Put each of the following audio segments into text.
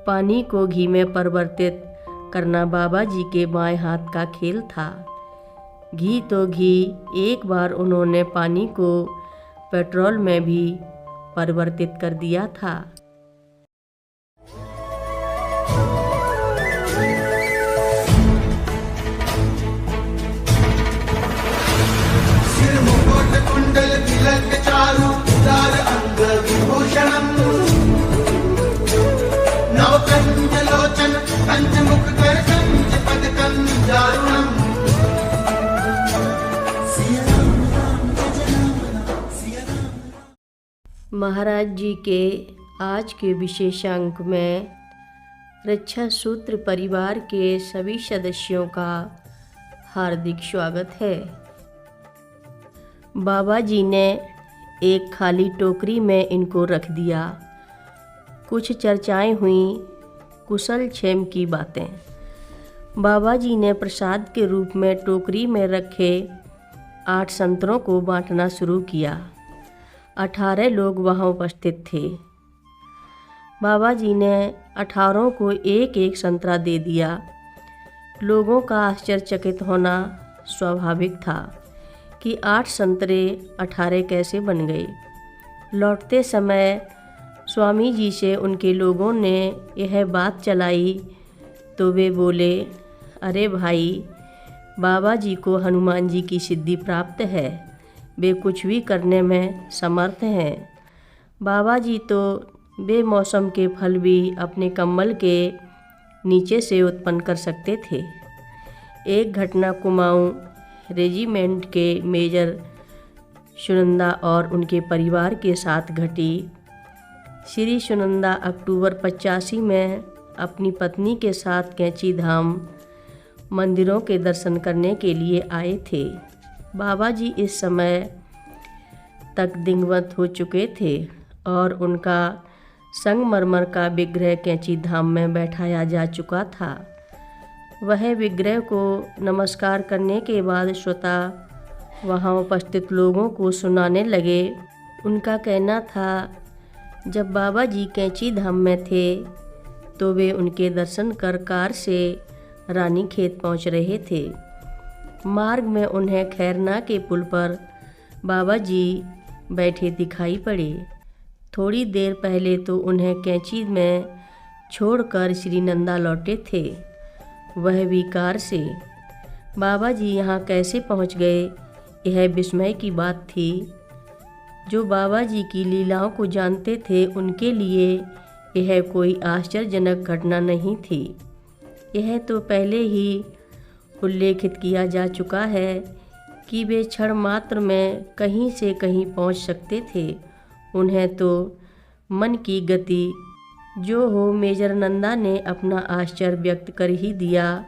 पानी को घी में परिवर्तित करना बाबा जी के बाएं हाथ का खेल था। घी तो घी, एक बार उन्होंने पानी को पेट्रोल में भी परिवर्तित कर दिया था। महाराज जी के आज के विशेषांक में रक्षा सूत्र परिवार के सभी सदस्यों का हार्दिक स्वागत है। बाबा जी ने एक खाली टोकरी में इनको रख दिया। कुछ चर्चाएं हुई, कुशल क्षेम की बातें। बाबा जी ने प्रसाद के रूप में टोकरी में रखे 8 संतरों को बांटना शुरू किया। 18 लोग वहाँ उपस्थित थे। बाबा जी ने 18 को एक एक संतरा दे दिया। लोगों का आश्चर्यचकित होना स्वाभाविक था कि 8 संतरे 18 कैसे बन गए। लौटते समय स्वामी जी से उनके लोगों ने यह बात चलाई तो वे बोले, अरे भाई, बाबा जी को हनुमान जी की सिद्धि प्राप्त है, वे कुछ भी करने में समर्थ हैं। बाबा जी तो बेमौसम के फल भी अपने कम्बल के नीचे से उत्पन्न कर सकते थे। एक घटना कुमाऊं रेजिमेंट के मेजर सुनंदा और उनके परिवार के साथ घटी। श्री सुनंदा अक्टूबर 85 में अपनी पत्नी के साथ कैंची धाम मंदिरों के दर्शन करने के लिए आए थे। बाबा जी इस समय तक दिवंगत हो चुके थे और उनका संगमरमर का विग्रह कैंची धाम में बैठाया जा चुका था। वह विग्रह को नमस्कार करने के बाद श्रोता वहाँ उपस्थित लोगों को सुनाने लगे। उनका कहना था, जब बाबा जी कैंची धाम में थे तो वे उनके दर्शन कर कार से रानीखेत पहुँच रहे थे। मार्ग में उन्हें खैरना के पुल पर बाबा जी बैठे दिखाई पड़े। थोड़ी देर पहले तो उन्हें कैंची में छोड़कर श्री नंदा लौटे थे, वह भी कार से। बाबा जी यहाँ कैसे पहुँच गए, यह विस्मय की बात थी। जो बाबा जी की लीलाओं को जानते थे उनके लिए यह कोई आश्चर्यजनक घटना नहीं थी। यह तो पहले ही उल्लेखित किया जा चुका है कि वे क्षण मात्र में कहीं से कहीं पहुंच सकते थे। उन्हें तो मन की गति जो हो, मेजर नंदा ने अपना आश्चर्य व्यक्त कर ही दिया।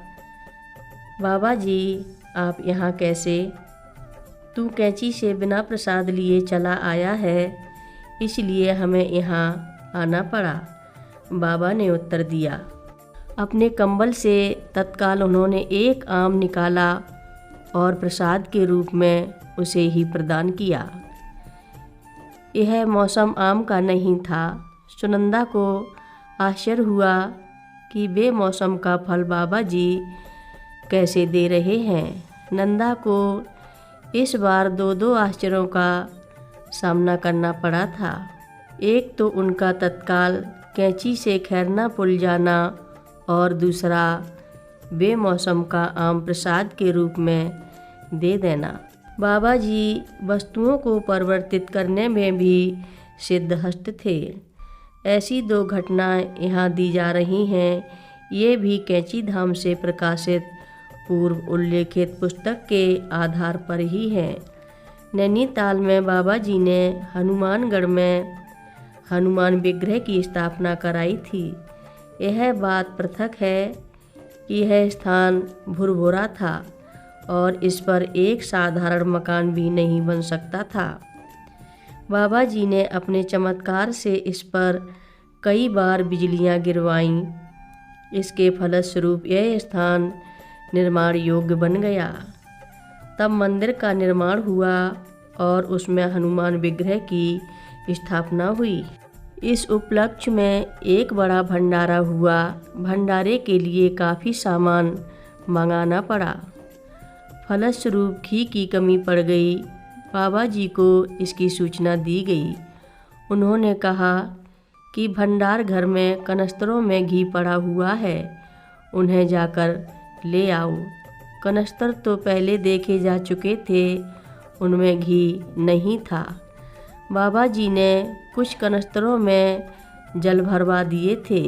बाबा जी, आप यहाँ कैसे? तू कैंची से बिना प्रसाद लिए चला आया है, इसलिए हमें यहाँ आना पड़ा, बाबा ने उत्तर दिया। अपने कंबल से तत्काल उन्होंने एक आम निकाला और प्रसाद के रूप में उसे ही प्रदान किया। यह मौसम आम का नहीं था। सुनंदा को आश्चर्य हुआ कि बेमौसम का फल बाबा जी कैसे दे रहे हैं। नंदा को इस बार 2 आश्चर्यों का सामना करना पड़ा था। एक तो उनका तत्काल कैंची से खैरना पुल जाना और दूसरा बेमौसम का आम प्रसाद के रूप में दे देना। बाबा जी वस्तुओं को परिवर्तित करने में भी सिद्धहस्त थे। ऐसी 2 घटनाएं यहाँ दी जा रही हैं। ये भी कैंची धाम से प्रकाशित पूर्व उल्लेखित पुस्तक के आधार पर ही है। नैनीताल में बाबा जी ने हनुमानगढ़ में हनुमान विग्रह की स्थापना कराई थी। यह बात पृथक है कि यह स्थान भुरभुरा था और इस पर एक साधारण मकान भी नहीं बन सकता था। बाबा जी ने अपने चमत्कार से इस पर कई बार बिजलियां गिरवाईं। इसके फलस्वरूप यह स्थान निर्माण योग्य बन गया। तब मंदिर का निर्माण हुआ और उसमें हनुमान विग्रह की स्थापना हुई। इस उपलक्ष्य में एक बड़ा भंडारा हुआ। भंडारे के लिए काफ़ी सामान मंगाना पड़ा। फलस्वरूप घी की कमी पड़ गई। बाबा जी को इसकी सूचना दी गई। उन्होंने कहा कि भंडार घर में कनस्तरों में घी पड़ा हुआ है, उन्हें जाकर ले आओ। कनस्तर तो पहले देखे जा चुके थे, उनमें घी नहीं था। बाबा जी ने कुछ कनस्तरों में जल भरवा दिए थे,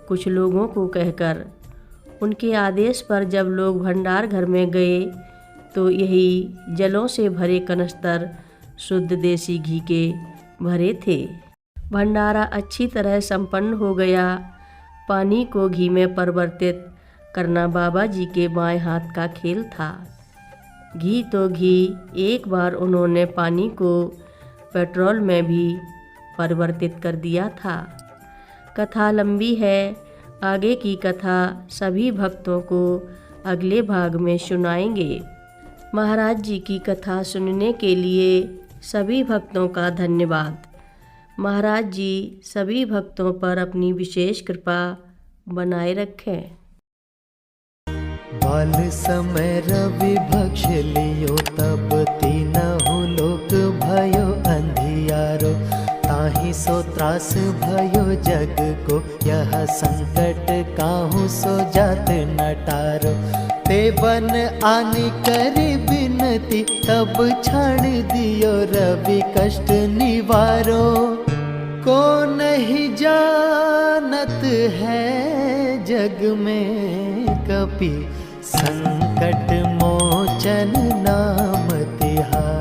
कुछ लोगों को कहकर। उनके आदेश पर जब लोग भंडार घर में गए तो यही जलों से भरे कनस्तर शुद्ध देसी घी के भरे थे। भंडारा अच्छी तरह संपन्न हो गया। पानी को घी में परिवर्तित करना बाबा जी के बाएं हाथ का खेल था। घी तो घी, एक बार उन्होंने पानी को पेट्रोल में भी परिवर्तित कर दिया था। कथा लंबी है, आगे की कथा सभी भक्तों को अगले भाग में सुनाएंगे। महाराज जी की कथा सुनने के लिए सभी भक्तों का धन्यवाद। महाराज जी सभी भक्तों पर अपनी विशेष कृपा बनाए रखें। बाल समय रवि भक्ष लियो, तब तीनहु लोक भयो अंधियारो। ताहि सो त्रास भयो जग को, यह संकट काहू सो जात न टारो। ते बन आनी करी बिनती, तब छाड़ दियो रवि कष्ट निवारो। को नहीं जानत है जग में कपि, संकट मोचन नाम तिहारो।